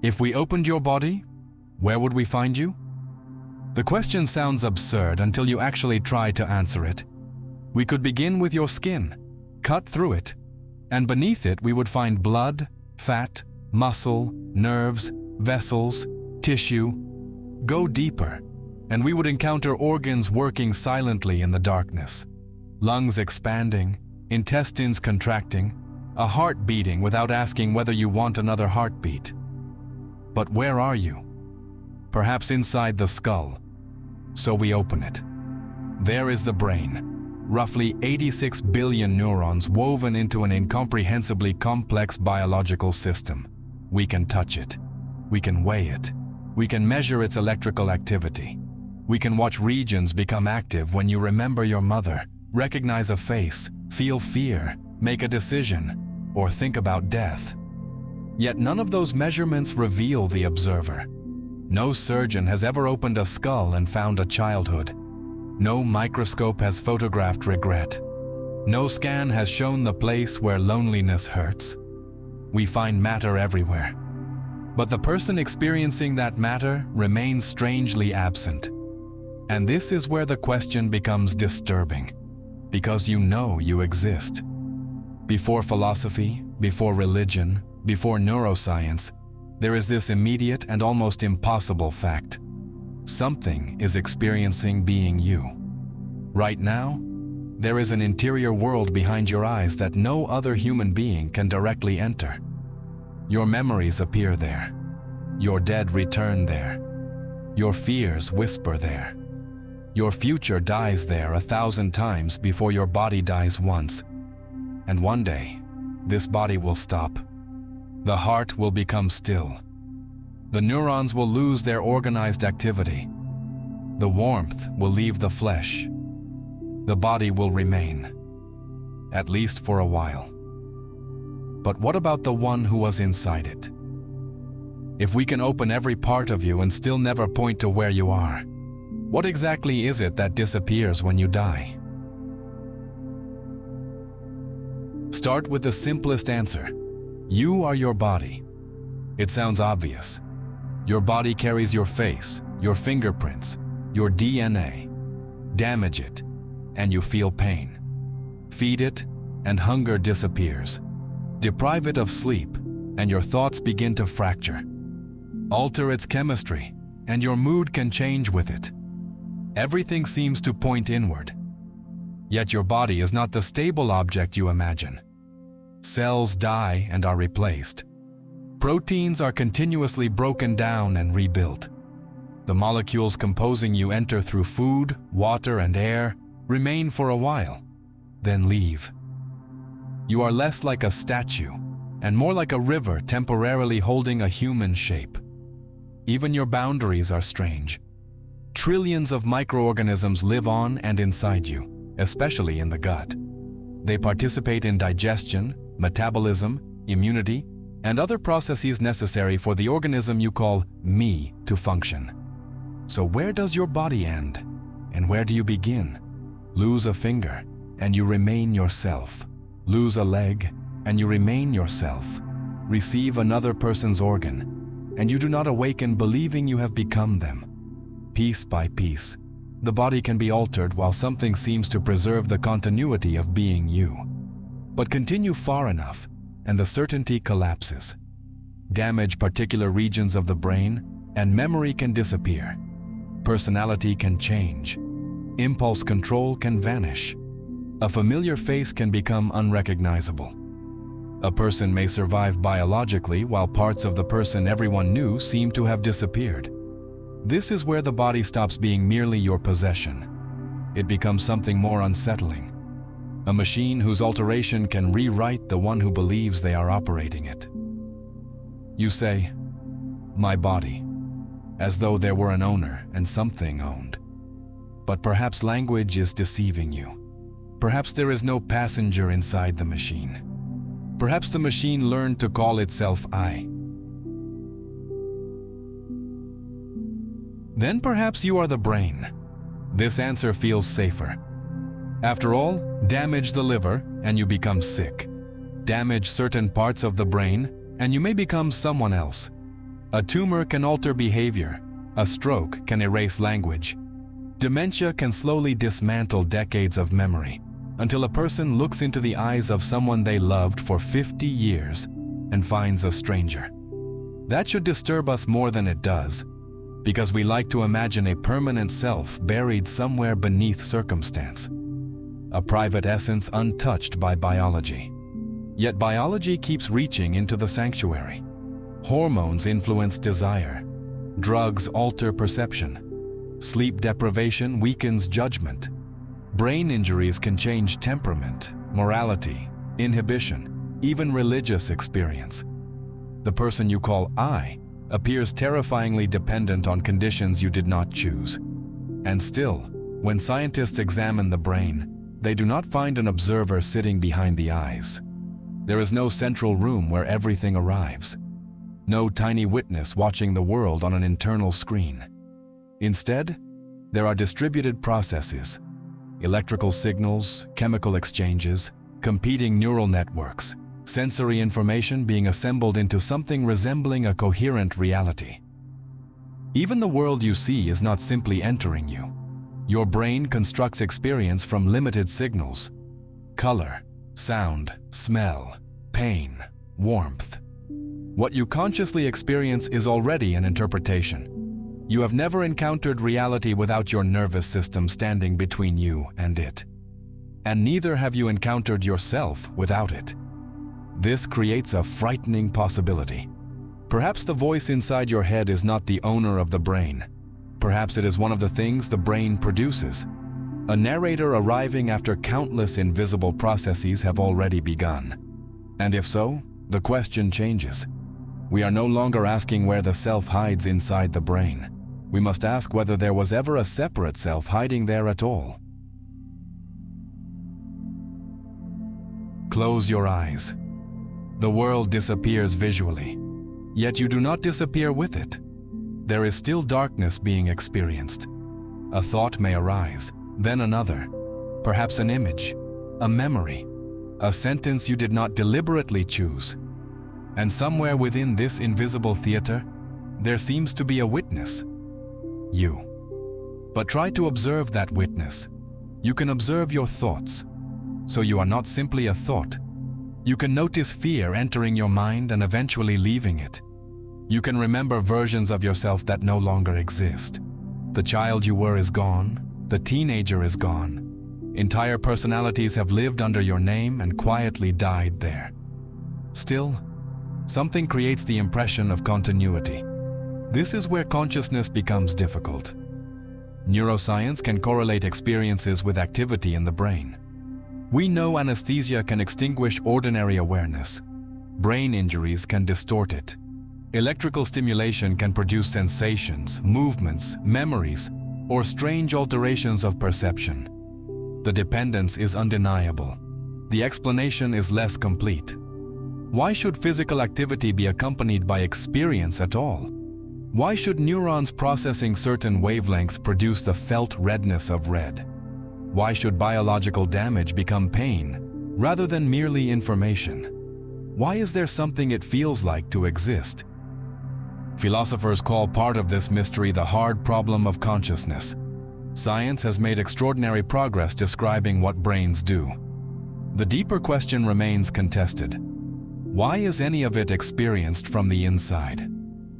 If we opened your body, where would we find you? The question sounds absurd until you actually try to answer it. We could begin with your skin, cut through it, and beneath it we would find blood, fat, muscle, nerves, vessels, tissue. Go deeper, and we would encounter organs working silently in the darkness. Lungs expanding, intestines contracting, a heart beating without asking whether you want another heartbeat. But where are you? Perhaps inside the skull. So we open it. There is the brain, roughly 86 billion neurons woven into an incomprehensibly complex biological system. We can touch it. We can weigh it. We can measure its electrical activity. We can watch regions become active when you remember your mother, recognize a face, feel fear, make a decision, or think about death. Yet none of those measurements reveal the observer. No surgeon has ever opened a skull and found a childhood. No microscope has photographed regret. No scan has shown the place where loneliness hurts. We find matter everywhere. But the person experiencing that matter remains strangely absent. And this is where the question becomes disturbing, because you know you exist. Before philosophy, before religion, before neuroscience, there is this immediate and almost impossible fact. Something is experiencing being you. Right now, there is an interior world behind your eyes that no other human being can directly enter. Your memories appear there. Your dead return there. Your fears whisper there. Your future dies there 1,000 times before your body dies once. And one day, this body will stop. The heart will become still. The neurons will lose their organized activity. The warmth will leave the flesh. The body will remain, at least for a while. But what about the one who was inside it? If we can open every part of you and still never point to where you are, what exactly is it that disappears when you die? Start with the simplest answer. You are your body. It sounds obvious. Your body carries your face, your fingerprints, your DNA. Damage it, and you feel pain. Feed it, and hunger disappears. Deprive it of sleep, and your thoughts begin to fracture. Alter its chemistry, and your mood can change with it. Everything seems to point inward. Yet your body is not the stable object you imagine. Cells die and are replaced. Proteins are continuously broken down and rebuilt. The molecules composing you enter through food, water, and air, remain for a while, then leave. You are less like a statue and more like a river temporarily holding a human shape. Even your boundaries are strange. Trillions of microorganisms live on and inside you, especially in the gut. They participate in digestion, metabolism, immunity, and other processes necessary for the organism you call me to function. So where does your body end? And where do you begin? Lose a finger, and you remain yourself. Lose a leg, and you remain yourself. Receive another person's organ, and you do not awaken believing you have become them. Piece by piece, the body can be altered while something seems to preserve the continuity of being you. But continue far enough, and the certainty collapses. Damage particular regions of the brain, and memory can disappear. Personality can change. Impulse control can vanish. A familiar face can become unrecognizable. A person may survive biologically while parts of the person everyone knew seem to have disappeared. This is where the body stops being merely your possession. It becomes something more unsettling. A machine whose alteration can rewrite the one who believes they are operating it. You say, "My body," as though there were an owner and something owned. But perhaps language is deceiving you. Perhaps there is no passenger inside the machine. Perhaps the machine learned to call itself I. Then perhaps you are the brain. This answer feels safer. After all, damage the liver and you become sick. Damage certain parts of the brain and you may become someone else. A tumor can alter behavior. A stroke can erase language. Dementia can slowly dismantle decades of memory until a person looks into the eyes of someone they loved for 50 years and finds a stranger. That should disturb us more than it does, because we like to imagine a permanent self buried somewhere beneath circumstance, a private essence untouched by biology. Yet biology keeps reaching into the sanctuary. Hormones influence desire. Drugs alter perception. Sleep deprivation weakens judgment. Brain injuries can change temperament, morality, inhibition, even religious experience. The person you call I appears terrifyingly dependent on conditions you did not choose. And still, when scientists examine the brain, they do not find an observer sitting behind the eyes. There is no central room where everything arrives. No tiny witness watching the world on an internal screen. Instead, there are distributed processes, electrical signals, chemical exchanges, competing neural networks, sensory information being assembled into something resembling a coherent reality. Even the world you see is not simply entering you. Your brain constructs experience from limited signals: color, sound, smell, pain, warmth. What you consciously experience is already an interpretation. You have never encountered reality without your nervous system standing between you and it. And neither have you encountered yourself without it. This creates a frightening possibility. Perhaps the voice inside your head is not the owner of the brain. Perhaps it is one of the things the brain produces. A narrator arriving after countless invisible processes have already begun. And if so, the question changes. We are no longer asking where the self hides inside the brain. We must ask whether there was ever a separate self hiding there at all. Close your eyes. The world disappears visually, yet you do not disappear with it. There is still darkness being experienced. A thought may arise, then another, perhaps an image, a memory, a sentence you did not deliberately choose. And somewhere within this invisible theater, there seems to be a witness. You. But try to observe that witness. You can observe your thoughts, so you are not simply a thought. You can notice fear entering your mind and eventually leaving it. You can remember versions of yourself that no longer exist. The child you were is gone. The teenager is gone. Entire personalities have lived under your name and quietly died there. Still, something creates the impression of continuity. This is where consciousness becomes difficult. Neuroscience can correlate experiences with activity in the brain. We know anesthesia can extinguish ordinary awareness. Brain injuries can distort it. Electrical stimulation can produce sensations, movements, memories, or strange alterations of perception. The dependence is undeniable. The explanation is less complete. Why should physical activity be accompanied by experience at all? Why should neurons processing certain wavelengths produce the felt redness of red? Why should biological damage become pain rather than merely information? Why is there something it feels like to exist? Philosophers call part of this mystery the hard problem of consciousness. Science has made extraordinary progress describing what brains do. The deeper question remains contested. Why is any of it experienced from the inside?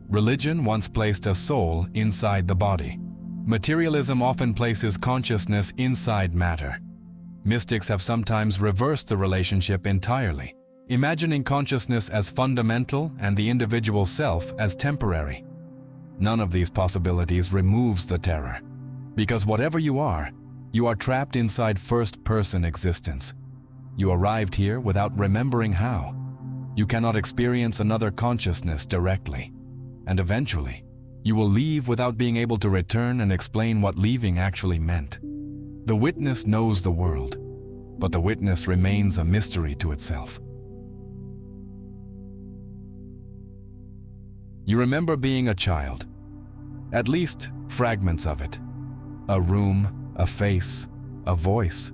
Religion once placed a soul inside the body. Materialism often places consciousness inside matter. Mystics have sometimes reversed the relationship entirely, imagining consciousness as fundamental and the individual self as temporary. None of these possibilities removes the terror, because whatever you are trapped inside first-person existence. You arrived here without remembering how. You cannot experience another consciousness directly. And eventually, you will leave without being able to return and explain what leaving actually meant. The witness knows the world, but the witness remains a mystery to itself. You remember being a child, at least fragments of it. A room, a face, a voice,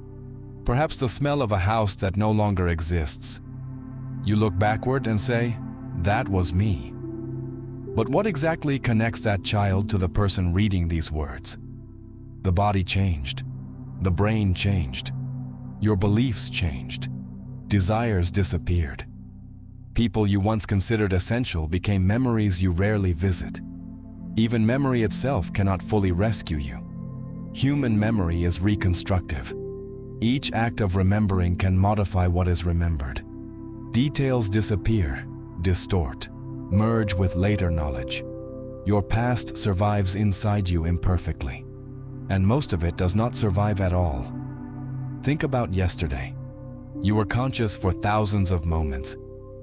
perhaps the smell of a house that no longer exists. You look backward and say, "That was me." But what exactly connects that child to the person reading these words? The body changed. The brain changed. Your beliefs changed. Desires disappeared. People you once considered essential became memories you rarely visit. Even memory itself cannot fully rescue you. Human memory is reconstructive. Each act of remembering can modify what is remembered. Details disappear, distort, merge with later knowledge. Your past survives inside you imperfectly, and most of it does not survive at all. Think about yesterday. You were conscious for thousands of moments,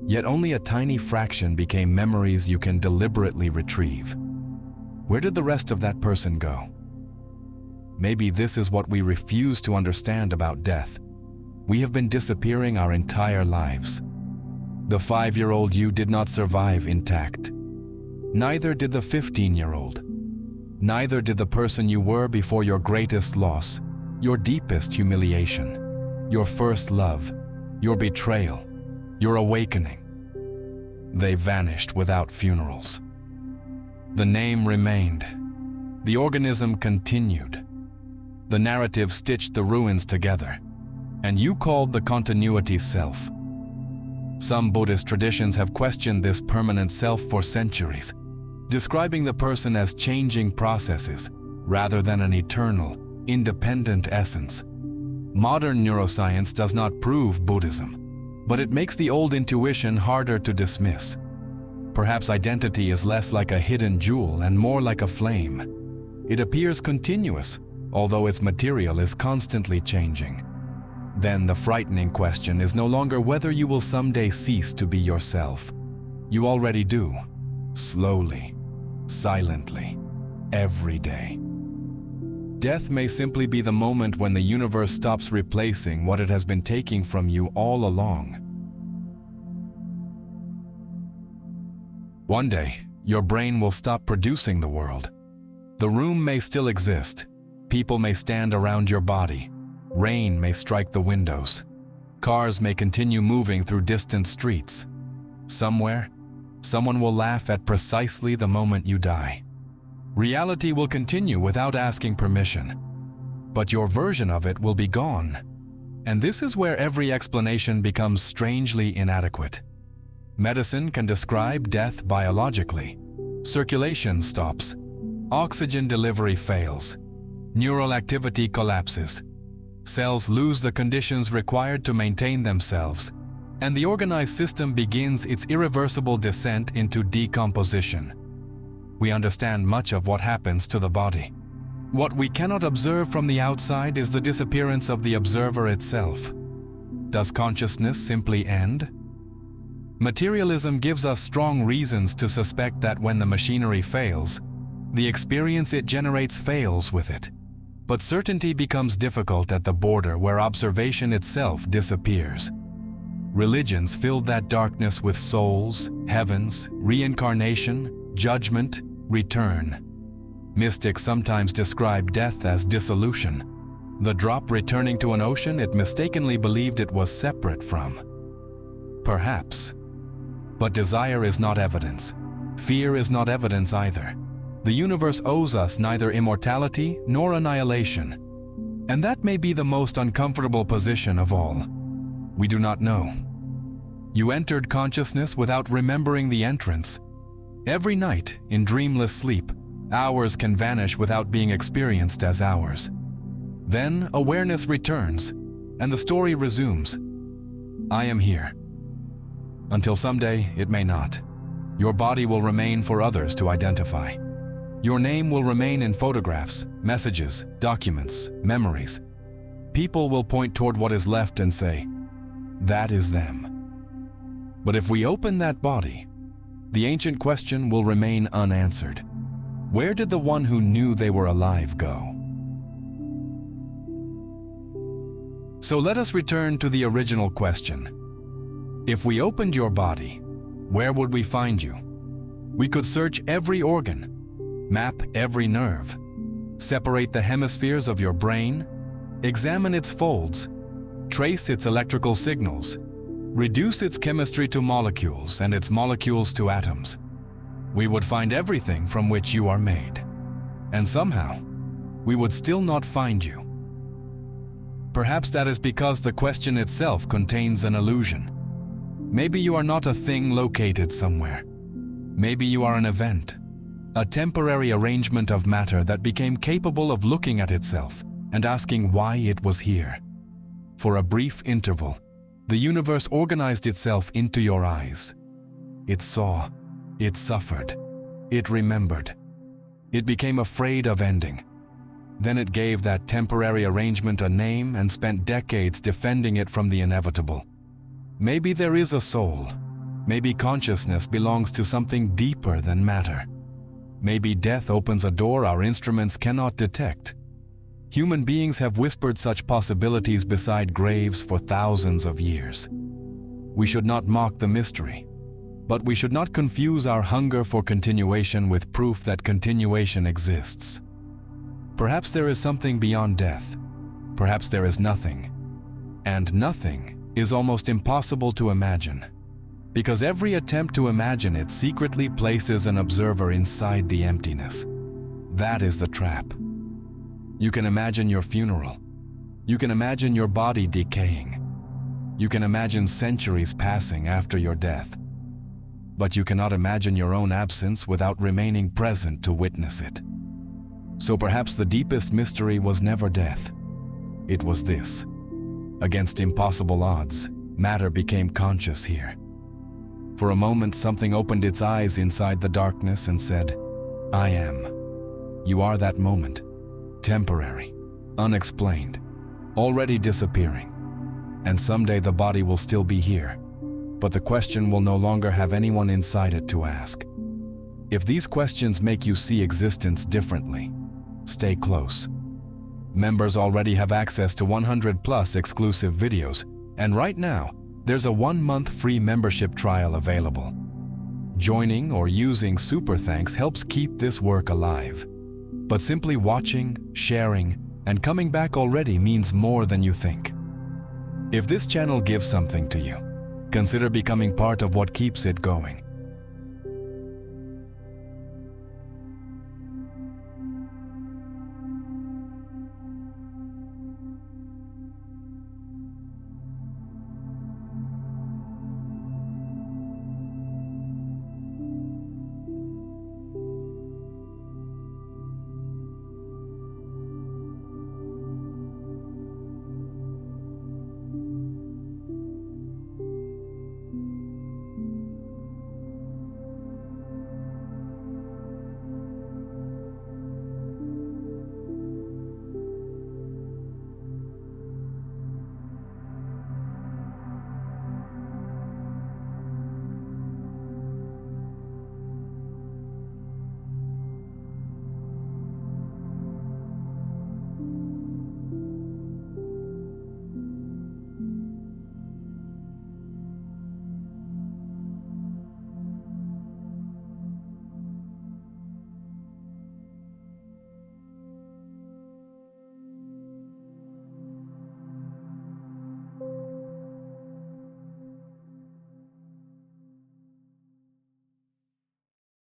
yet only a tiny fraction became memories you can deliberately retrieve. Where did the rest of that person go? Maybe this is what we refuse to understand about death. We have been disappearing our entire lives. The 5-year-old you did not survive intact. Neither did the 15-year-old. Neither did the person you were before your greatest loss, your deepest humiliation, your first love, your betrayal, your awakening. They vanished without funerals. The name remained. The organism continued. The narrative stitched the ruins together, and you called the continuity self. Some Buddhist traditions have questioned this permanent self for centuries, describing the person as changing processes rather than an eternal, independent essence. Modern neuroscience does not prove Buddhism, but it makes the old intuition harder to dismiss. Perhaps identity is less like a hidden jewel and more like a flame. It appears continuous, although its material is constantly changing. Then the frightening question is no longer whether you will someday cease to be yourself. You already do, slowly, silently, every day. Death may simply be the moment when the universe stops replacing what it has been taking from you all along. One day, your brain will stop producing the world. The room may still exist. People may stand around your body. Rain may strike the windows. Cars may continue moving through distant streets. Somewhere, someone will laugh at precisely the moment you die. Reality will continue without asking permission, but your version of it will be gone. And this is where every explanation becomes strangely inadequate. Medicine can describe death biologically. Circulation stops. Oxygen delivery fails. Neural activity collapses. Cells lose the conditions required to maintain themselves, and the organized system begins its irreversible descent into decomposition. We understand much of what happens to the body. What we cannot observe from the outside is the disappearance of the observer itself. Does consciousness simply end? Materialism gives us strong reasons to suspect that when the machinery fails, the experience it generates fails with it. But certainty becomes difficult at the border where observation itself disappears. Religions filled that darkness with souls, heavens, reincarnation, judgment, return. Mystics sometimes describe death as dissolution, the drop returning to an ocean it mistakenly believed it was separate from. Perhaps. But desire is not evidence. Fear is not evidence either. The universe owes us neither immortality nor annihilation. And that may be the most uncomfortable position of all. We do not know. You entered consciousness without remembering the entrance. Every night, in dreamless sleep, hours can vanish without being experienced as hours. Then awareness returns, and the story resumes. I am here. Until someday, it may not. Your body will remain for others to identify. Your name will remain in photographs, messages, documents, memories. People will point toward what is left and say, that is them. But if we open that body, the ancient question will remain unanswered. Where did the one who knew they were alive go? So let us return to the original question. If we opened your body, where would we find you? We could search every organ, map every nerve, separate the hemispheres of your brain, examine its folds, trace its electrical signals, reduce its chemistry to molecules and its molecules to atoms. We would find everything from which you are made. And somehow, we would still not find you. Perhaps that is because the question itself contains an illusion. Maybe you are not a thing located somewhere. Maybe you are an event, a temporary arrangement of matter that became capable of looking at itself and asking why it was here. For a brief interval, the universe organized itself into your eyes. It saw, it suffered, it remembered. It became afraid of ending. Then it gave that temporary arrangement a name and spent decades defending it from the inevitable. Maybe there is a soul. Maybe consciousness belongs to something deeper than matter. Maybe death opens a door our instruments cannot detect. Human beings have whispered such possibilities beside graves for thousands of years. We should not mock the mystery, but we should not confuse our hunger for continuation with proof that continuation exists. Perhaps there is something beyond death. Perhaps there is nothing. And nothing is almost impossible to imagine, because every attempt to imagine it secretly places an observer inside the emptiness. That is the trap. You can imagine your funeral. You can imagine your body decaying. You can imagine centuries passing after your death. But you cannot imagine your own absence without remaining present to witness it. So perhaps the deepest mystery was never death. It was this. Against impossible odds, matter became conscious here. For a moment, something opened its eyes inside the darkness and said, "I am." You are that moment. Temporary, unexplained, already disappearing. And someday the body will still be here, but the question will no longer have anyone inside it to ask. If these questions make you see existence differently, stay close. Members already have access to 100+ exclusive videos, and right now, there's a 1-month free membership trial available. Joining or using Super Thanks helps keep this work alive. But simply watching, sharing, and coming back already means more than you think. If this channel gives something to you, consider becoming part of what keeps it going.